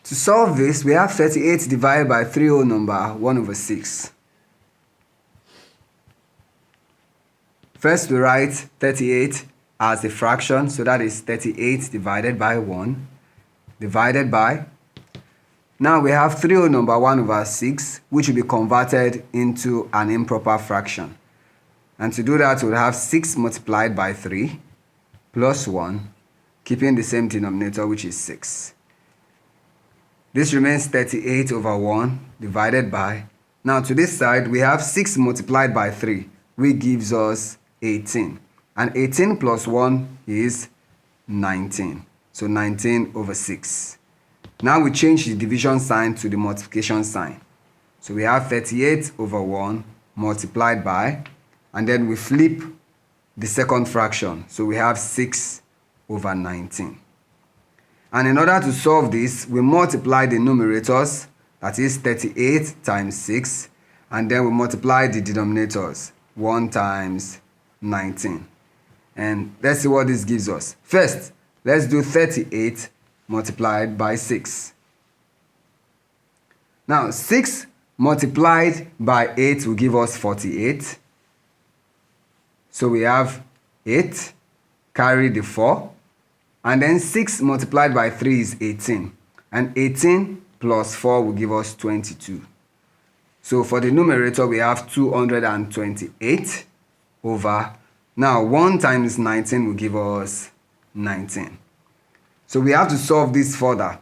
To solve this, we have 38 divided by 3 whole number 1 over 6. First, we write 38 as a fraction, so that is 38 divided by 1, divided by. Now we have 3 whole number 1 over 6, which will be converted into an improper fraction. And to do that, we'll have 6 multiplied by 3 plus 1, keeping the same denominator, which is 6. This remains 38 over 1 divided by. Now to this side, we have 6 multiplied by 3, which gives us 18. And 18 plus 1 is 19. So 19 over 6. Now we change the division sign to the multiplication sign. So we have 38 over 1 multiplied by, and then we flip the second fraction. So we have 6 over 19. And in order to solve this, we multiply the numerators, that is 38 times 6, and then we multiply the denominators, 1 times 19. And let's see what this gives us. First, let's do 38 multiplied by 6. Now, 6 multiplied by 8 will give us 48. So we have 8, carry the 4, and then 6 multiplied by 3 is 18. And 18 plus 4 will give us 22. So for the numerator, we have 228 over. Now, 1 times 19 will give us 19. So we have to solve this further.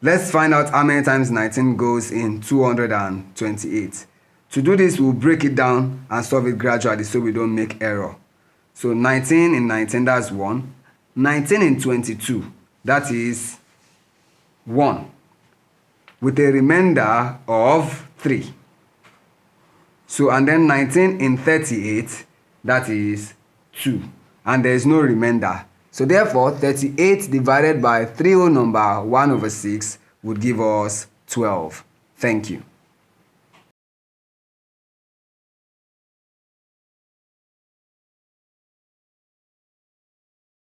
Let's find out how many times 19 goes in 228. To do this, we'll break it down and solve it gradually so we don't make error. So 19 in 19, that's 1. 19 in 22, that is 1. With a remainder of 3. So, and then 19 in 38, that is 2. And there is no remainder. So therefore, 38 divided by 3 whole number 1 over 6 would give us 12. Thank you.